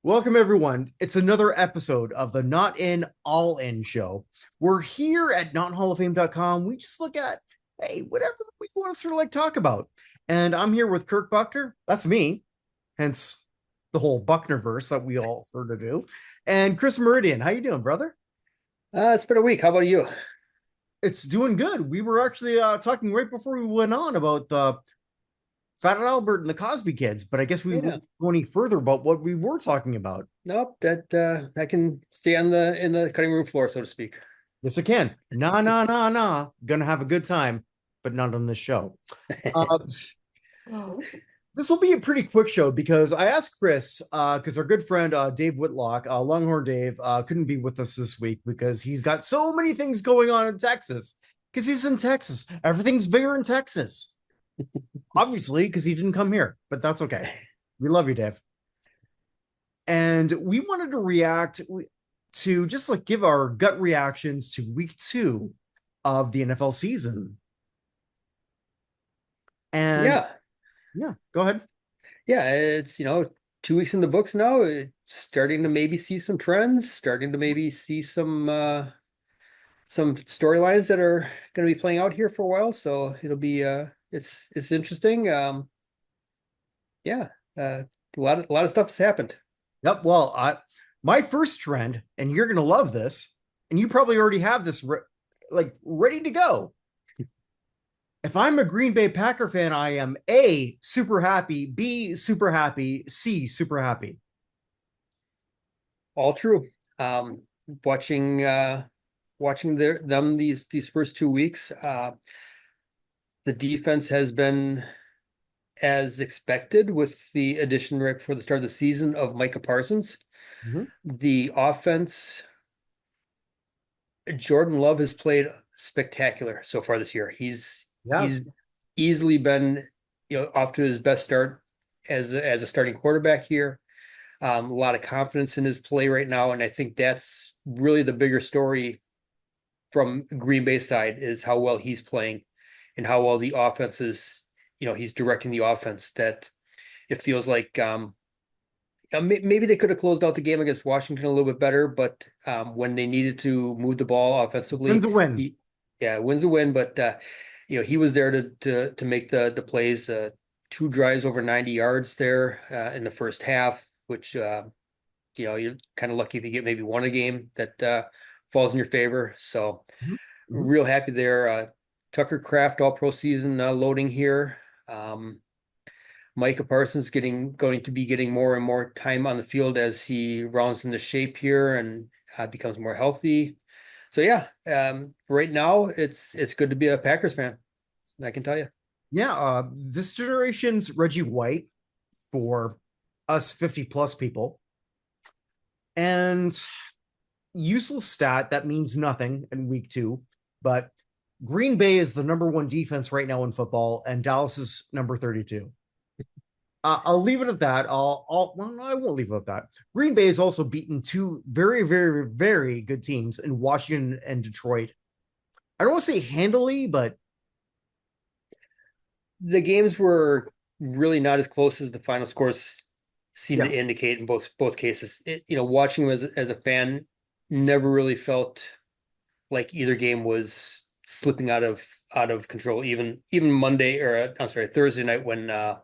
Welcome, everyone. It's another episode of the Not In, All In show. We're here at nothalloffame.com. We just look at, hey, whatever we want to sort of like talk about. And I'm here with Kirk Buchner. That's me, hence the whole Buchnerverse that we all sort of do. And Chris Mouradian. How you doing, brother? It's been a week. How about you? It's doing good. We were actually talking right before we went on about the Fat Albert and the Cosby kids, but I guess we Yeah. won't go any further about what we were talking about. Nope. That can stay on the cutting room floor, so to speak. Yes, I can. Nah, nah, nah, nah. Gonna have a good time, but not on this show. Uh, this will be a pretty quick show because I asked Chris, because our good friend Dave Whitlock, Longhorn Dave, couldn't be with us this week because he's got so many things going on in Texas. Because he's in Texas. Everything's bigger in Texas. Obviously, because he didn't come here, but that's okay. We love you, Dave. And we wanted to react to just like give our gut reactions to week two of the NFL season. And Yeah. yeah, go ahead. Yeah. It's 2 weeks in the books now. It's starting to maybe see some trends, starting to maybe see some storylines that are going to be playing out here for a while. So it'll be it's interesting. Yeah. A lot of stuff has happened. Yep. Well, my first trend, and you're gonna love this, and you probably already have this like ready to go. If I'm a Green Bay Packer fan, I am A, super happy, B, super happy, C, super happy. All true. Um, watching them these first 2 weeks. The defense has been as expected with the addition right before the start of the season of Micah Parsons. Mhm. The offense, Jordan Love has played spectacular so far this year. Yes. He's easily been, off to his best start as a starting quarterback here. A lot of confidence in his play right now, and I think that's really the bigger story from Green Bay side is how well he's playing and how well the offense is, he's directing the offense that it feels like maybe they could have closed out the game against Washington a little bit better, but when they needed to move the ball Win offensively, the win. yeah, wins a win, but he was there to make the plays, two drives over 90 yards there in the first half, which you're kind of lucky if you get maybe one a game that falls in your favor. So Mhm. Mhm. real happy there. Tucker Craft all pro season loading here. Um, Micah Parsons going to be getting more and more time on the field as he rounds into shape here and becomes more healthy. So yeah, right now it's good to be a Packers fan. I can tell you. Yeah, this generation's Reggie White for us 50 plus people. And useless stat that means nothing in week two, but Green Bay is the number one defense right now in football, and Dallas is number 32. I'll leave it at that. Well, no, I won't leave it at that. Green Bay has also beaten two very, very, very good teams in Washington and Detroit. I don't want to say handily, but The games were really not as close as the final scores seem to yeah, indicate in both cases. Watching them as a fan never really felt like either game was slipping out of control. Even Monday or I'm sorry, Thursday night when I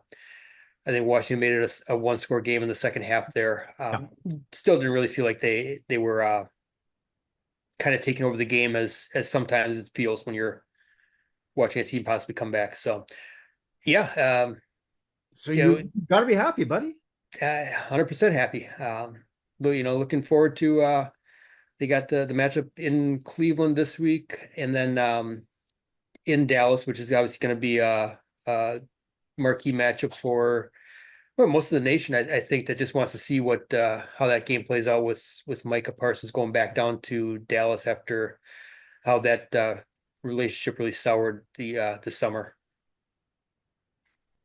think Washington made it a one score game in the second half there. yeah. Still didn't really feel like they were kind of taking over the game as sometimes it feels when you're watching a team possibly come back. So yeah, So you you know, got to be happy, buddy. 100% happy. But looking forward to they got the matchup in Cleveland this week, and then in Dallas, which is obviously going to be a marquee matchup for well, most of the nation. I think that just wants to see what how that game plays out with Micah Parsons going back down to Dallas after how that relationship really soured the summer.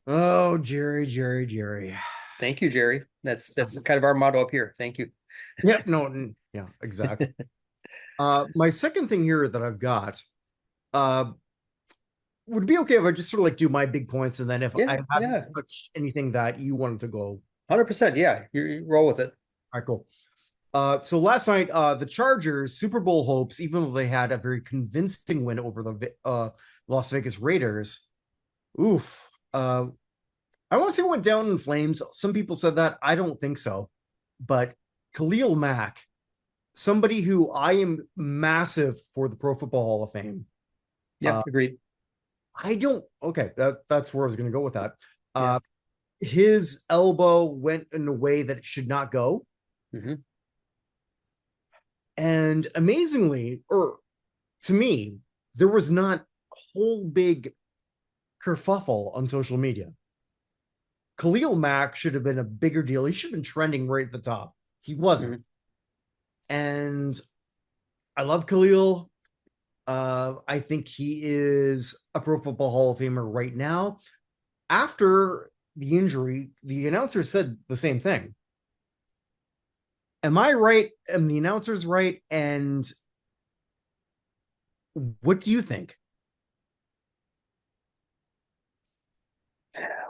Oh, Jerry, Jerry, Jerry. Thank you, Jerry. That's kind of our motto up here. Thank you. Yeah, no, yeah, exactly. My second thing here that I've got, uh, would it be okay if I just sort of like do my big points and then if I Yeah, haven't yeah, touched anything that you wanted to go. 100%. Yeah, you roll with it. All right, cool. So last night, the Chargers Super Bowl hopes, even though they had a very convincing win over the Las Vegas Raiders, oof. I want to say it went down in flames. Some people said that. I don't think so. But Khalil Mack, somebody who I am massive for the Pro Football Hall of Fame. Yeah, agreed. I don't. Okay, that's where I was going to go with that. Yeah. His elbow went in a way that it should not go. Mm-hmm. And amazingly, or to me, there was not a whole big kerfuffle on social media. Khalil Mack should have been a bigger deal. He should have been trending right at the top. He wasn't. Mm-hmm. And I love Khalil. I think he is a Pro Football Hall of Famer right now. After the injury, the announcer said the same thing. Am I right? Am the announcers right? And what do you think?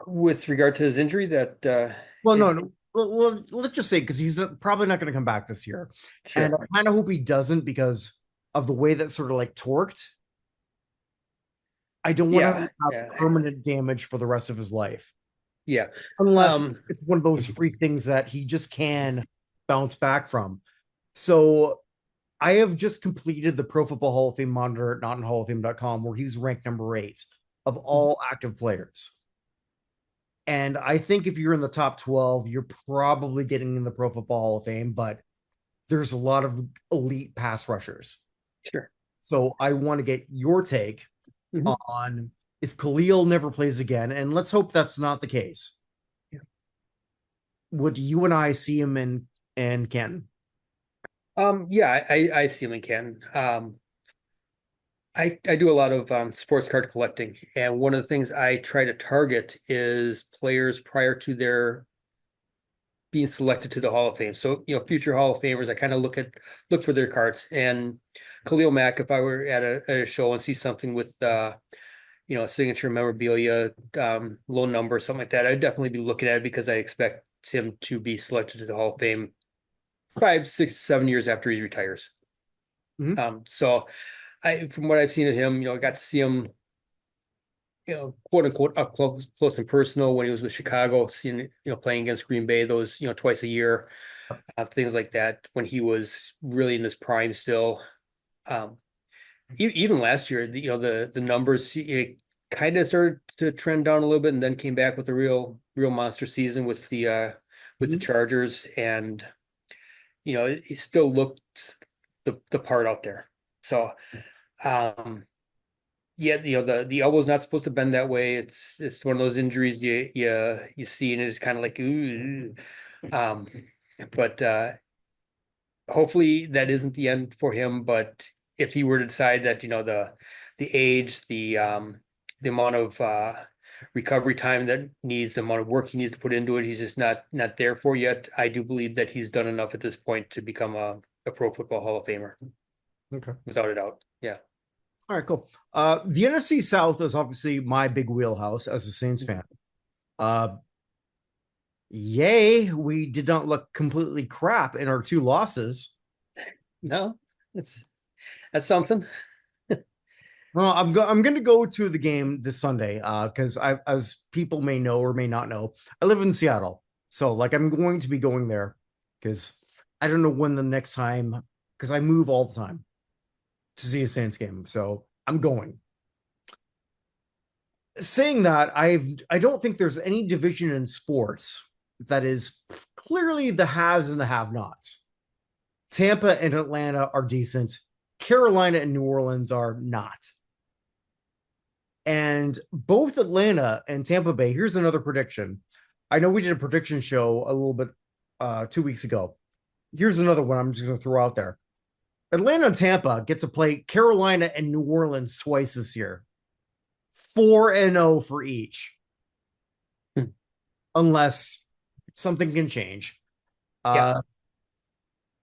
With regard to his injury, that Well, no. Well, let's just say because he's probably not going to come back this year, and sure. I kind of hope he doesn't because of the way that sort of like torqued. I don't want to Yeah, have yeah, permanent damage for the rest of his life, yeah. unless Um, it's one of those freak things that he just can bounce back from. So I have just completed the Pro Football Hall of Fame monitor at notinhallofame.com where he's ranked number 8 of all active players. And I think if you're in the top 12, you're probably getting in the Pro Football Hall of Fame, but there's a lot of elite pass rushers. sure. So I want to get your take Mm-hmm. on if Khalil never plays again, and let's hope that's not the case. Yeah. Would you and I see him in Canton? Yeah, I see him in Canton. I do a lot of sports card collecting, and one of the things I try to target is players prior to their being selected to the Hall of Fame. So, future Hall of Famers, I kind of look for their cards. And Khalil Mack, if I were at a show and see something with signature memorabilia, low number, something like that, I'd definitely be looking at it because I expect him to be selected to the Hall of Fame 5, 6, 7 years after he retires. Mm-hmm. So from what I've seen of him, I got to see him, quote unquote, up close and personal when he was with Chicago, seeing, playing against Green Bay, those, twice a year, things like that, when he was really in his prime still. Um, Even last year, the numbers, kind of started to trend down a little bit and then came back with a real monster season with the Chargers. And, he still looked the part out there. So, yeah, the elbow's not supposed to bend that way. It's one of those injuries you see and it's kind of like, ooh. Um, but hopefully that isn't the end for him. But if he were to decide that, the age, the amount of recovery time that needs, the amount of work he needs to put into it, he's just not there for yet. I do believe that he's done enough at this point to become a Pro Football Hall of Famer, Okay. without a doubt. Yeah. All right, cool. The NFC South is obviously my big wheelhouse as a Saints fan. Uh, Yay, we did not look completely crap in our 2 losses. No, that's something. Well, I'm going to go to the game this Sunday because as people may know or may not know, I live in Seattle, so like I'm going to be going there because I don't know when the next time because I move all the time to see a Saints game, so I'm going. Saying that, I don't think there's any division in sports that is clearly the haves and the have-nots. Tampa and Atlanta are decent. Carolina and New Orleans are not. And both Atlanta and Tampa Bay, here's another prediction. I know we did a prediction show a little bit 2 weeks ago. Here's another one I'm just going to throw out there. Atlanta and Tampa get to play Carolina and New Orleans twice this year. 4-0 for each. Unless something can change. Yeah.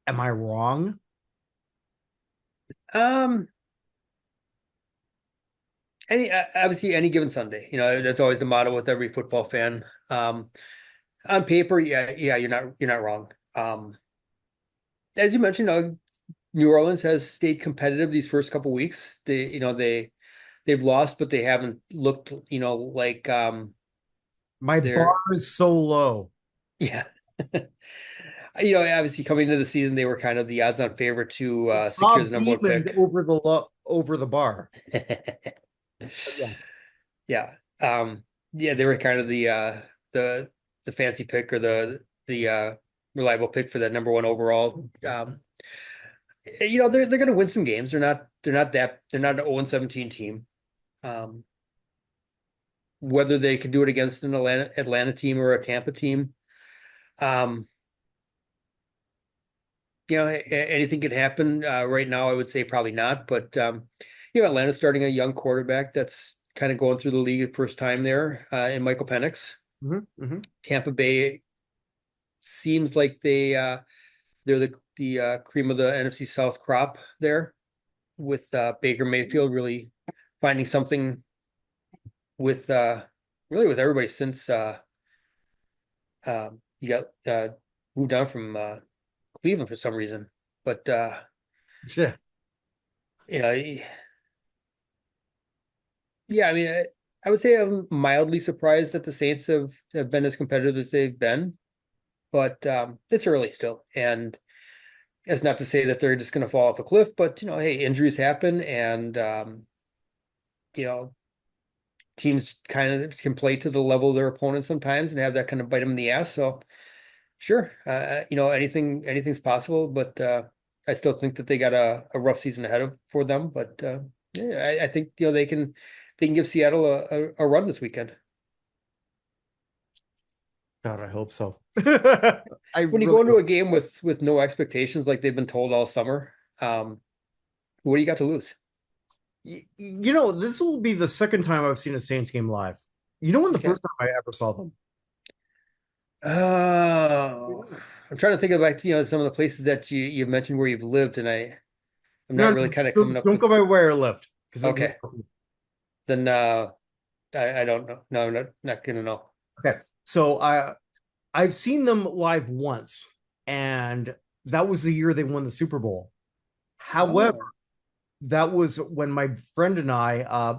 Am I wrong? Um, obviously any given Sunday, that's always the motto with every football fan. On paper, yeah, you're not wrong. as you mentioned, New Orleans has stayed competitive these first couple weeks. They've lost, but they haven't looked, like My bar they're is so low. yeah. Obviously coming into the season, they were kind of the odds-on favorite to secure the Bob number one Beeman pick. over the bar. But yes. Yeah. Yeah, they were kind of the the fancy pick or the reliable pick for that number one overall. They're going to win some games. They're not an 0-17 team. Um, whether they could do it against an Atlanta team or a Tampa team, um, anything could happen. Right now, I would say probably not, but Atlanta's starting a young quarterback that's kind of going through the league the first time there, in Michael Penix. Hmm. Hmm. Tampa Bay seems like they're the cream of the NFC South crop there with Baker Mayfield really finding something with really with everybody since he got moved down from Cleveland for some reason. But Yeah. you know, yeah, I mean, I would say I'm mildly surprised that the Saints have been as competitive as they've been, but it's early still, and it's not to say that they're just going to fall off a cliff. But hey, injuries happen, and you know, teams kind of can play to the level of their opponents sometimes and have that kind of bite them in the ass. So sure, anything's possible, but I still think that they got a rough season ahead of for them. But yeah, I think they can give Seattle a run this weekend. God, I hope so. I When you really go into hope. a game with no expectations like they've been told all summer, what do you got to lose? This will be the second time I've seen a Saints game live. You know when the Okay. first time I ever saw them? Oh, I'm trying to think of like some of the places that you've mentioned where you've lived, and I'm No, not no, really kind of coming up don't with. go by where I lived because it was Okay, then I don't know. No, I'm not gonna know. okay. So I've seen them live once, and that was the year they won the Super Bowl. However, Oh, that was when my friend and I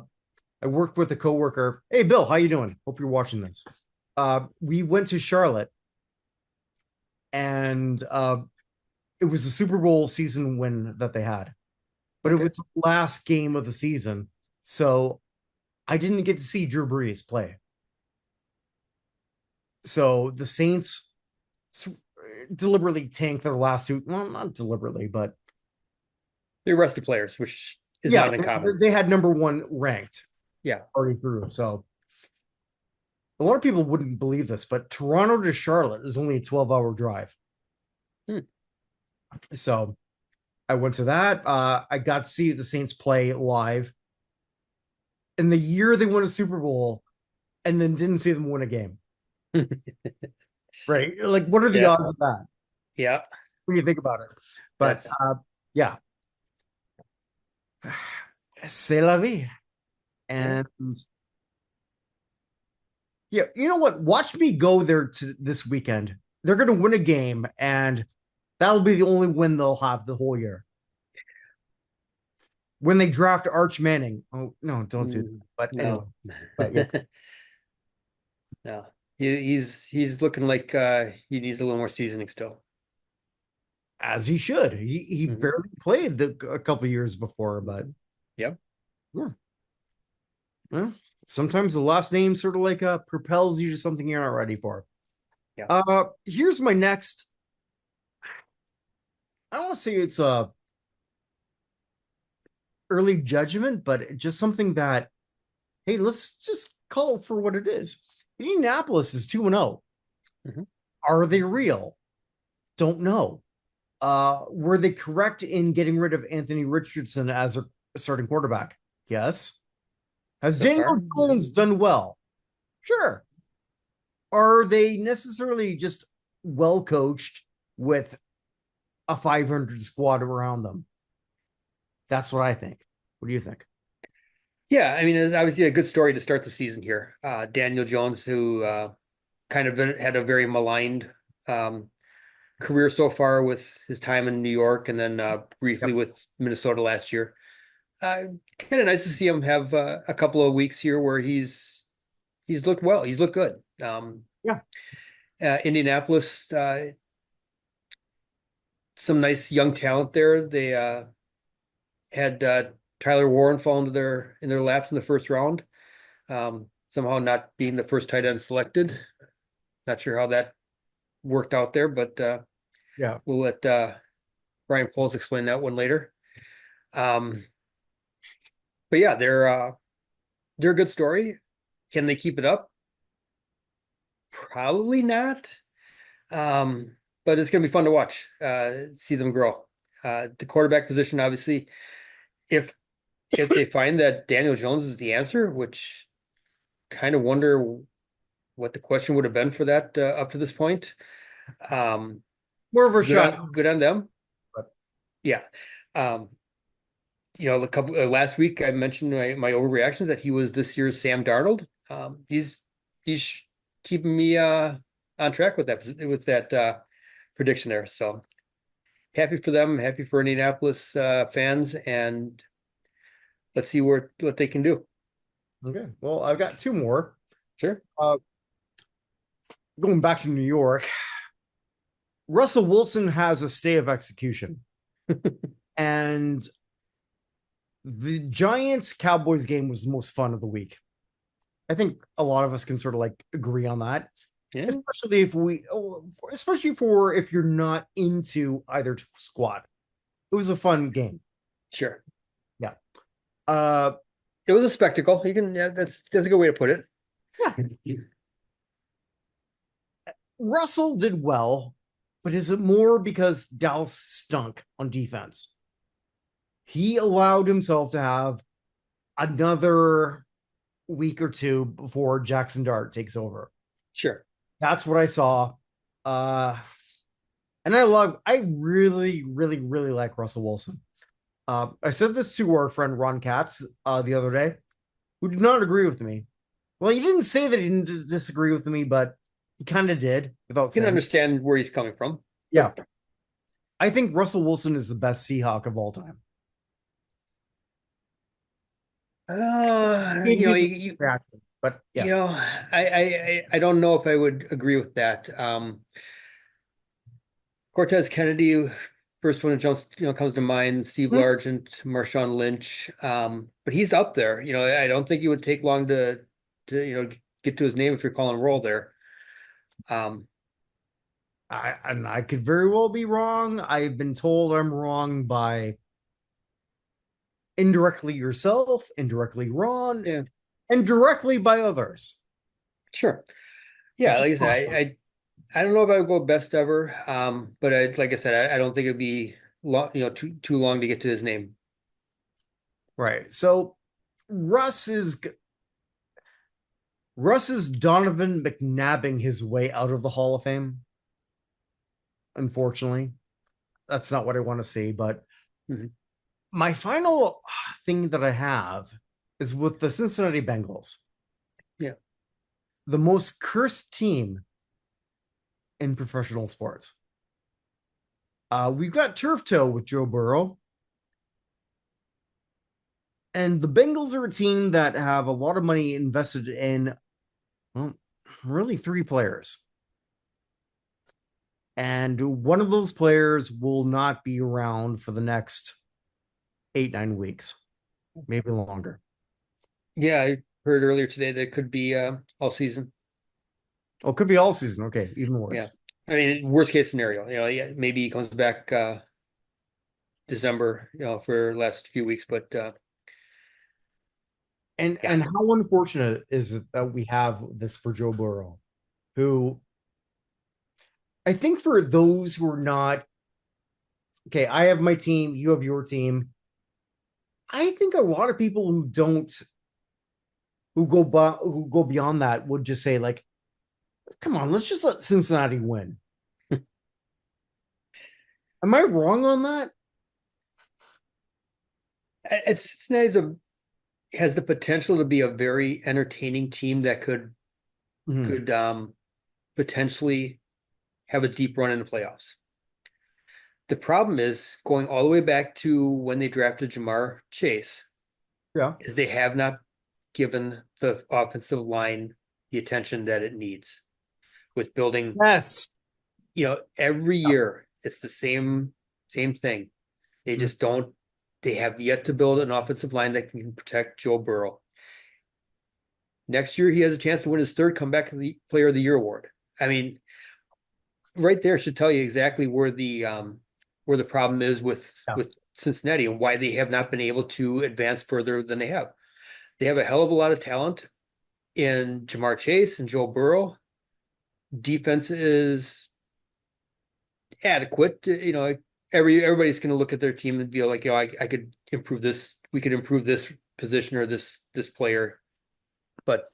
worked with a coworker. Hey, Bill, how you doing? Hope you're watching this. We went to Charlotte, and it was the Super Bowl season win that they had, but it okay. was the last game of the season, so I didn't get to see Drew Brees play. So the Saints deliberately tanked their last two. Well, not deliberately, but They're rusty players, which is yeah, not uncommon. they had number one ranked Yeah. already through. So a lot of people wouldn't believe this, but Toronto to Charlotte is only a 12-hour drive. Hmm. So I went to that. I got to see the Saints play live in the year they won a Super Bowl, and then didn't see them win a game. Right? Like, what are the Yeah. odds of that Yeah. when you think about it? But That's yeah, c'est la vie. yeah. And yeah, you know what? Watch me go there to this weekend. They're going to win a game, and that'll be the only win they'll have the whole year. When they draft Arch Manning. Oh no, don't do that. But anyway, No. but yeah, No. He's looking like he needs a little more seasoning still. as he should. He Hmm. barely played a couple years before, but Yep. yeah. Well, sometimes the last name sort of like propels you to something you're not ready for. Yeah. Here's my next. I don't want to say it's a early judgment, but just something that, hey, let's just call it for what it is. Indianapolis is 2-0. Hmm. Are they real? Don't know. Were they correct in getting rid of Anthony Richardson as a starting quarterback? Yes. Has So Daniel far. Jones done well? Sure. Are they necessarily just well coached with a 500 squad around them? That's what I think. What do you think? Yeah, I mean, it's obviously a good story to start the season here. Daniel Jones, who kind of had a very maligned um, career so far with his time in New York and then briefly Yep. with Minnesota last year. Kind of nice to see him have a couple of weeks here where he's looked well. He's looked good. Yeah. Indianapolis, some nice young talent there. They had Tyler Warren fall into in their laps in the first round. Somehow not being the first tight end selected. Not sure how that worked out there, but Yeah. we'll let Brian Poles explain that one later. But yeah, they're a good story. Can they keep it up? Probably not. But it's going to be fun to watch, see them grow. The quarterback position, obviously, if they find that Daniel Jones is the answer, which kind of wonder what the question would have been for that up to this point. More of a shot. Good on them. But Yeah. The couple last week I mentioned my overreactions that he was this year's Sam Darnold. He's keeping me on track with that prediction there. So happy for them, happy for Indianapolis fans, and let's see what they can do. Okay. Well, I've got two more. Sure. Going back to New York, Russell Wilson has a stay of execution. And the Giants Cowboys game was the most fun of the week. I think a lot of us can sort of like agree on that. Yeah. Especially if you're not into either squad. It was a fun game. Sure. Yeah. It was a spectacle. That's a good way to put it. Yeah. Russell did well, but is it more because Dallas stunk on defense? He allowed himself to have another week or two before Jackson Dart takes over. Sure. That's what I saw. And I really, really, really like Russell Wilson. I said this to our friend Ron Katz the other day, who did not agree with me. Well, he didn't say that he didn't disagree with me, but he kind of did without You can understand where he's coming from. Yeah. I think Russell Wilson is the best Seahawk of all time. But yeah. I don't know if I would agree with that. Cortez Kennedy, first one that comes to mind, Steve Largent, Marshawn Lynch. But he's up there. I don't think it would take long to get to his name if you're calling roll there. I could very well be wrong. I've been told I'm wrong by indirectly yourself, indirectly Ron, and directly by others. Sure. Yeah, like I said, I don't know if I would go best ever, but like I said, I don't think it'd be too long to get to his name. Right. So Russ is Donovan McNabbing his way out of the Hall of Fame. Unfortunately, that's not what I want to see. But my final thing that I have is with the Cincinnati Bengals. Yeah. The most cursed team in professional sports. We've got turf toe with Joe Burrow. And the Bengals are a team that have a lot of money invested in, well, really three players. And one of those players will not be around for the next 8-9 weeks, maybe longer. Yeah, I heard earlier today that it could be all season. Oh, it could be all season. Okay, even worse. Yeah. I mean, worst case scenario, maybe he comes back December, for the last few weeks, but and how unfortunate is it that we have this for Joe Burrow, who I think for those who are not okay, I have my team, you have your team. I think a lot of people who go beyond that would just say like, come on, let's just let Cincinnati win. Am I wrong on that? Cincinnati has the potential to be a very entertaining team that could potentially have a deep run in the playoffs. the problem is going all the way back to when they drafted Jamar Chase, Yeah. is they have not given the offensive line the attention that it needs with building, Yes. every year it's the same thing. They Mhm. just don't, they have yet to build an offensive line that can protect Joe Burrow. Next year, he has a chance to win his third comeback player of the year award. I mean, right there should tell you exactly where the problem is Yeah. with Cincinnati and why they have not been able to advance further than they have. They have a hell of a lot of talent in Jamar Chase and Joe Burrow. Defense is adequate. Everybody's going to look at their team and feel like, I could improve this. We could improve this position or this player. But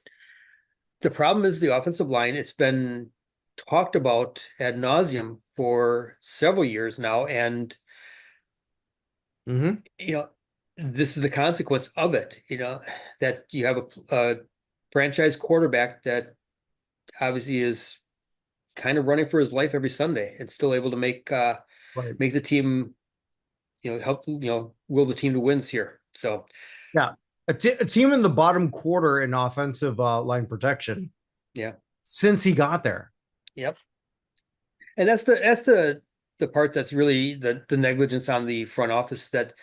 the problem is the offensive line. It's been talked about ad nauseum for several years now, and Hmm. this is the consequence of it. That you have a franchise quarterback that obviously is kind of running for his life every Sunday and still able to Right. make the team, help, will the team to wins here. So Yeah. A team in the bottom quarter in offensive line protection yeah, since he got there. yep. And that's the part that's really the negligence on the front office, that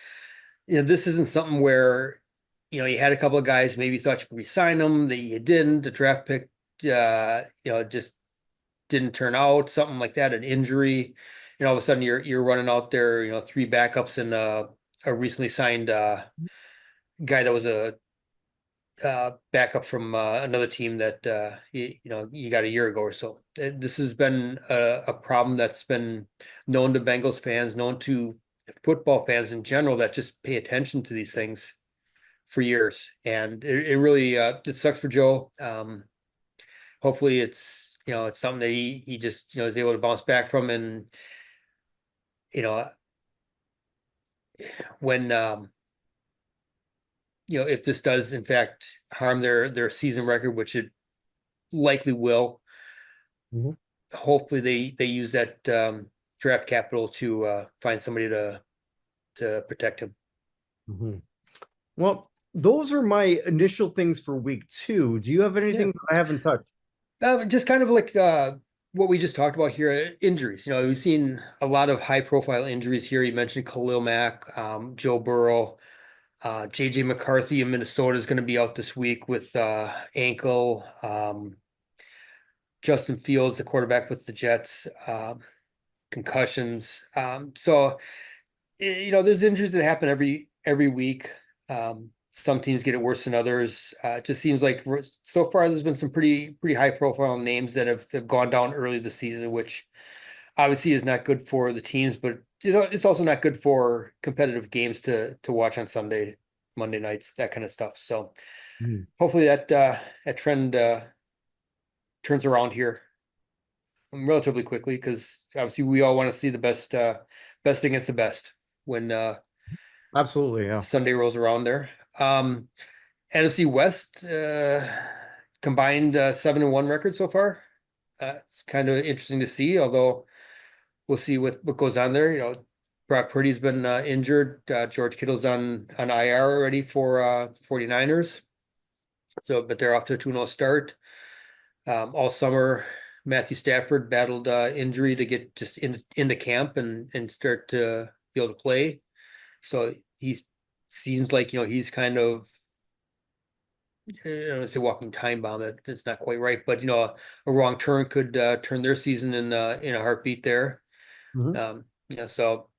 this isn't something where you had a couple of guys maybe you thought you could resign them, that you didn't. The draft pick just didn't turn out, something like that, an injury, all of a sudden you're running out there, three backups and a recently signed guy that was a backup from another team that you got a year ago or so. This has been a problem that's been known to Bengals fans, known to football fans in general, that just pay attention to these things for years, and it really it sucks for Joe. Hopefully, it's something that he just is able to bounce back from, and you know when if this does in fact harm their season record, which it likely will. Mhm. Hopefully they use that draft capital to find somebody to protect him. Mhm. Well, those are my initial things for week 2. Do you have Yeah, anything that I haven't touched? just kind of like what we just talked about here, injuries. We've seen a lot of high profile injuries here. You mentioned Khalil Mack, Joe Burrow, JJ McCarthy in Minnesota is going to be out this week with ankle. Justin Fields, the quarterback with the Jets, concussions. So there's injuries that happen every week. Some teams get it worse than others. It just seems like so far there's been some pretty high profile names that have gone down early this season, which obviously is not good for the teams, but it's also not good for competitive games to watch on Sunday, Monday nights, that kind of stuff. So Mhm. hopefully that trend turns around here relatively quickly, because obviously we all want to see the best against the best when Absolutely, yeah. Sunday rolls around there. NFC West combined 7-1 record so far. It's kind of interesting to see, although we'll see what goes on there. Brock Purdy's been injured. George Kittle's on IR already for 49ers. So, but they're off to a 2-0 start. All summer, Matthew Stafford battled injury to get just into camp and start to be able to play. So he seems like he's kind of, I don't want to say walking time bomb. That's not quite right, but a wrong turn could turn their season in a heartbeat there. Mhm. So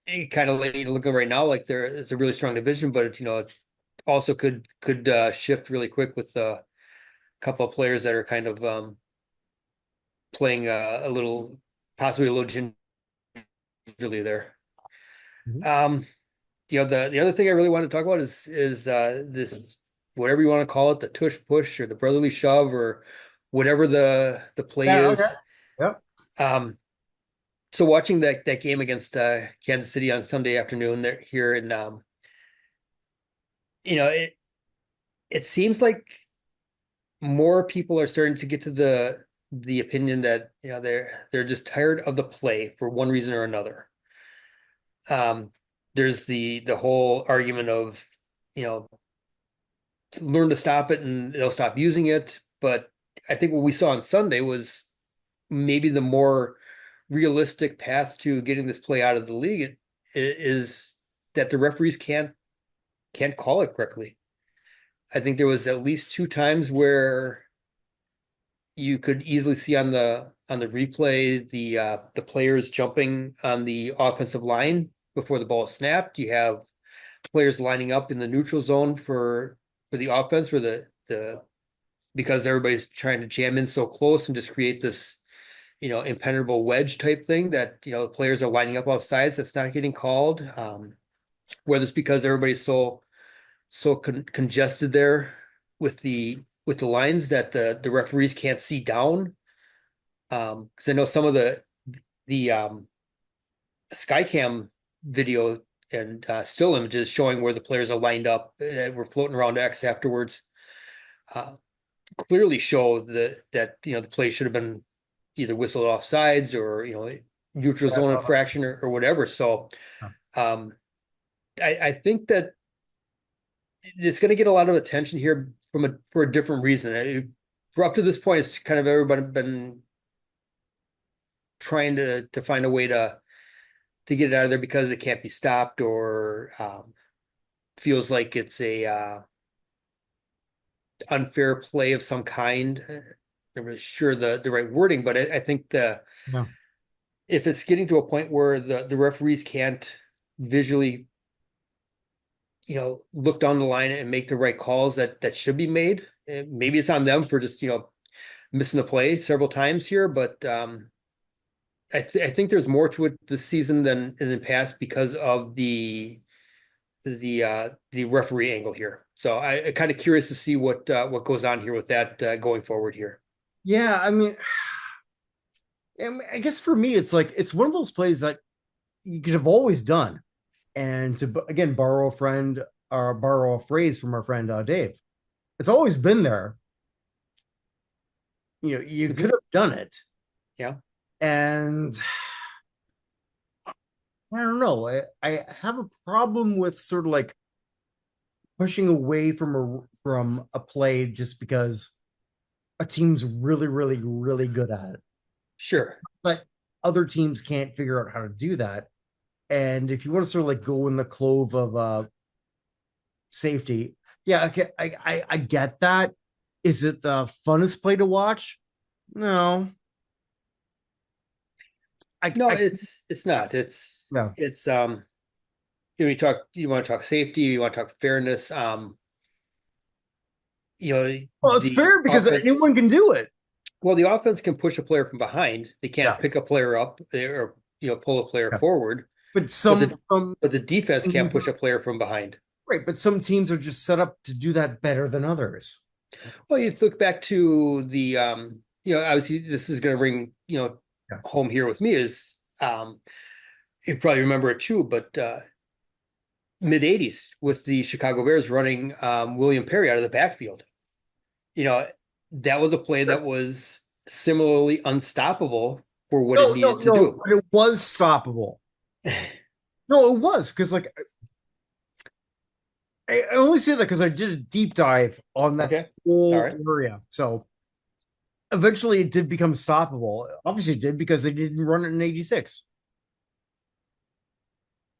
it kind of looking right now like it's a really strong division, but it also could shift really quick with a couple of players that are kind of playing a little, possibly a little gingerly there. Mhm. Um, the other thing I really want to talk about is this, whatever you want to call it, the tush push or the brotherly shove or whatever the play Yeah, okay. is. Yep. Um, so watching that game against Kansas City on Sunday afternoon there here, and it seems like more people are starting to get to the opinion that they're just tired of the play for one reason or another. Um, there's the whole argument of, you know, learn to stop it and they'll stop using it. But I think what we saw on Sunday was maybe the more realistic path to getting this play out of the league is that the referees can't call it correctly. I think there was at least two times where you could easily see on the replay the players jumping on the offensive line before the ball is snapped. You have players lining up in the neutral zone for the offense for the because everybody's trying to jam in so close and just create this, you know, impenetrable wedge type thing that, you know, the players are lining up off sides that's not getting called. Whether it's because everybody's congested there with the lines that the referees can't see down. Because I know some of the Skycam video and still images showing where the players are lined up that were floating around X afterwards clearly show that you know the play should have been either whistled off sides or, you know, neutral zone infraction or whatever. So um, I think that it's going to get a lot of attention here for a different reason. For up to this point, it's kind of everybody been trying to find a way to get it out of there because it can't be stopped or feels like it's a unfair play of some kind. I'm not really sure the right wording, but I think No. if it's getting to a point where the referees can't visually, you know, look down the line and make the right calls that should be made, maybe it's on them for just, you know, missing the play several times here, but I think there's more to it this season than in the past because of the referee angle here. So I kind of curious to see what goes on here with that going forward here. Yeah, I guess for me, it's like it's one of those plays that you could have always done. And to again borrow a friend or borrow a phrase from our friend Dave, it's always been there. You know, you could have done it. Yeah. And I don't know. I have a problem with sort of like pushing away from a play just because a team's really, really, really good at it. Sure. But other teams can't figure out how to do that. And if you want to sort of like go in the clove of safety, yeah, okay, I get that. Is it the funnest play to watch? No. No, I it's not. no. It's you want to talk safety, you want to talk fairness. You know, Well, it's the fair because offense anyone can do it. well, the offense can push a player from behind. They can't Yeah. pick a player up or, you know, pull a player Yeah. forward, But but some the defense can't push a player from behind. right, but some teams are just set up to do that better than others. Well, you look back to the you know, obviously this is going to bring, you know, Yeah. home here with me is you probably remember it too, but mid 80s with the Chicago Bears running William Perry out of the backfield. You know, that was a play that was similarly unstoppable for what it No, no, needed to no, do. but it was stoppable. No, it was because like I only say that because I did a deep dive on that Okay. All whole right. area. So eventually it did become stoppable. Obviously it did because they didn't run it in 86.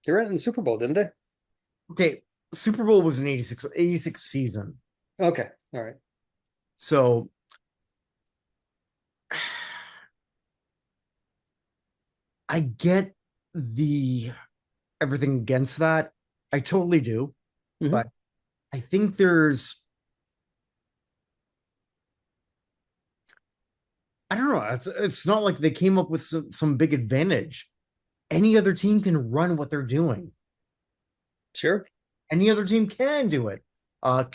They ran in the Super Bowl, didn't they? Okay, Super Bowl was an 86 season. Okay. All right. So I get the everything against that. I totally do. Mm-hmm. But I think there's I don't know. It's not like they came up with some big advantage. Any other team can run what they're doing. Sure. Any other team can do it. Uh,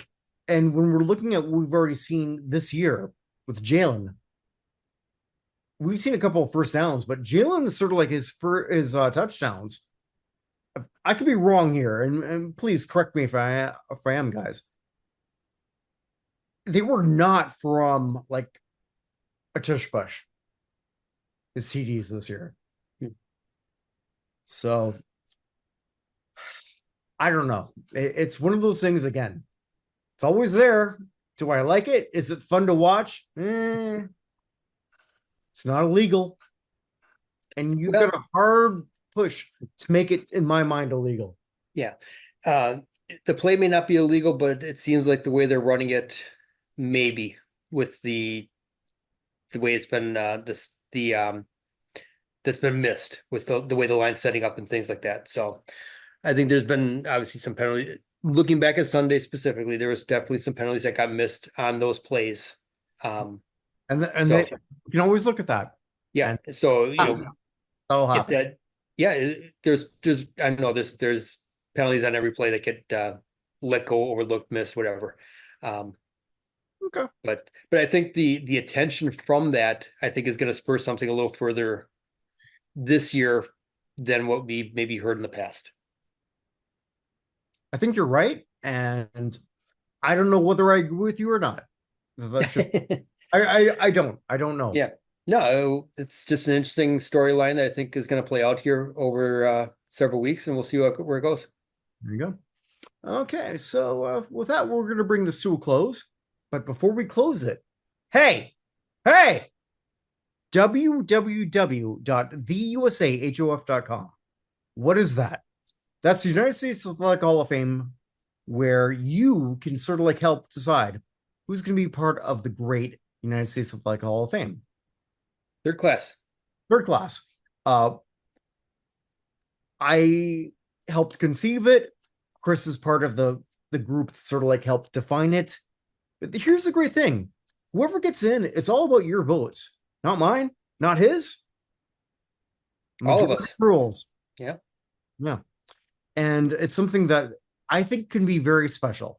and when we're looking at what we've already seen this year with Jalen, we've seen a couple of first downs, but Jalen is sort of like his touchdowns. I could be wrong here, and please correct me if I am, guys. They were not from like a tush push. His TDs this year. Hmm. So I don't know. It's one of those things again. It's always there. Do I like it? Is it fun to watch? It's not illegal. And you've got Well, a hard push to make it, in my mind, illegal. yeah. Uh, the play may not be illegal, but it seems like the way they're running it, maybe with the way it's been that's been missed with the way the line's setting up and things like that. So I think there's been obviously some penalty. Looking back at Sunday specifically, there was definitely some penalties that got missed on those plays. And So they you can always look at that. yeah, And so that'll if happen. that yeah, there's I know there's penalties on every play that get let go, overlooked, missed, whatever. Um, Okay. but I think the attention from that I think is going to spur something a little further this year than what we maybe heard in the past. I think you're right. And I don't know whether I agree with you or not. That's just I don't know. Yeah. No, it's just an interesting storyline that I think is going to play out here over several weeks, and we'll see where it goes. There you go. Okay, so with that, we're going to bring this to a close. But before we close it, hey, www.theusahof.com. What is that? That's the United States Athletic Hall of Fame, where you can sort of like help decide who's going to be part of the great United States Athletic Hall of Fame. Third class. Third class. I helped conceive it. Chris is part of the group that sort of like helped define it. But here's the great thing. Whoever gets in, it's all about your votes. Not mine, not his. All of Majority us. rules. Yeah. Yeah. And it's something that I think can be very special.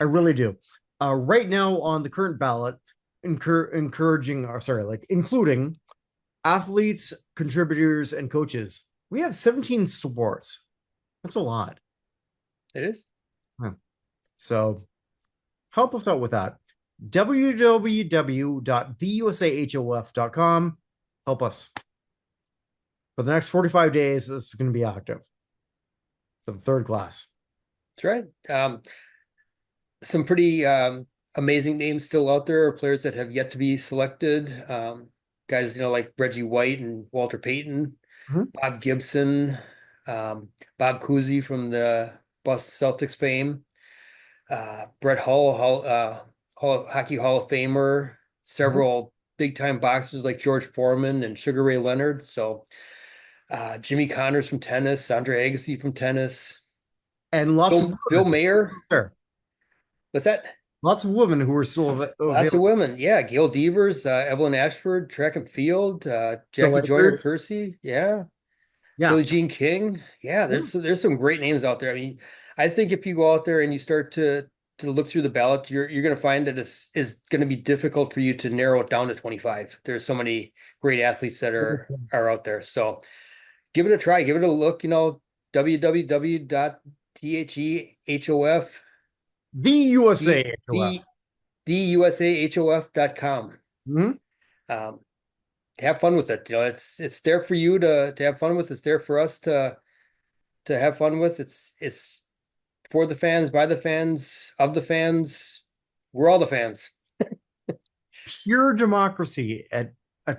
I really do. Right now on the current ballot, encouraging, or sorry, like including athletes, contributors, and coaches, we have 17 sports. That's a lot. It is. Yeah. So help us out with that. www.theusahof.com. Help us. For the next 45 days, this is going to be active for the third class. That's right. Some pretty amazing names still out there, players that have yet to be selected. Guys, like Reggie White and Walter Payton, Bob Gibson, Bob Cousy from the Boston Celtics fame, Brett Hull, Hockey Hall of Famer, several big-time boxers like George Foreman and Sugar Ray Leonard. So Jimmy Connors from tennis, Andre Agassi from tennis, and lots of Bill Mayer. There. What's that? Lots of women who are still available. Lots of women. Yeah. Gail Devers, Evelyn Ashford, track and field, Jackie Joyner Kersey. Yeah. Yeah. Billie Jean King. Yeah. There's some great names out there. I mean, I think if you go out there and you start to look through the ballot, you're going to find that it's going to be difficult for you to narrow it down to 25. There's so many great athletes that are out there. So give it a try. Give it a look, www.thehof The USA HOF. theusahof.com. Have fun with it. It's there for you to have fun with. It's there for us to have fun with. It's for the fans, by the fans, of the fans. We're all the fans. Pure democracy at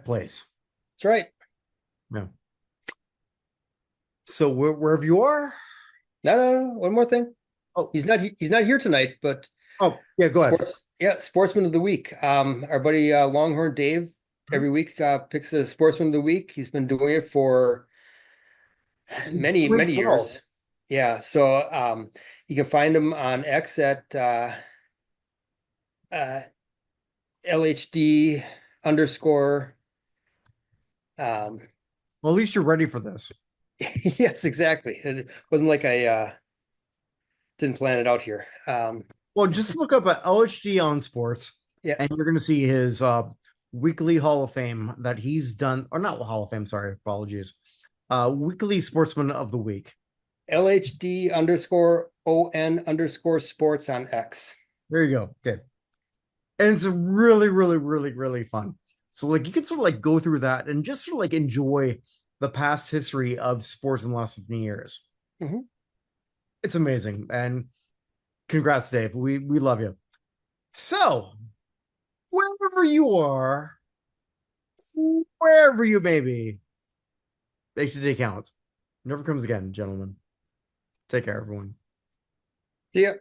place. That's right. Yeah. So wherever you are. No. One more thing. Oh, he's not here tonight, but yeah, go ahead. Sportsman of the week. Our buddy Longhorn Dave every week picks a Sportsman of the week. He's been doing it for many years. Yeah, so you can find him on X at LHD _ well, at least you're ready for this. Yes, exactly. It wasn't like I didn't plan it out here. Well, just look up at LHD on sports, and you're going to see his weekly Hall of Fame that he's done, or not Hall of Fame, sorry, apologies. Weekly Sportsman of the Week. LHD _ sports on X. There you go. Okay. And it's really, really, really, really fun. So like you can sort of like go through that and just sort of like enjoy the past history of sports in the last 15 years. Mhm. It's amazing. And congrats, Dave. We love you. So, wherever you are, wherever you may be, make today count. Never comes again, gentlemen. Take care, everyone. Yeah.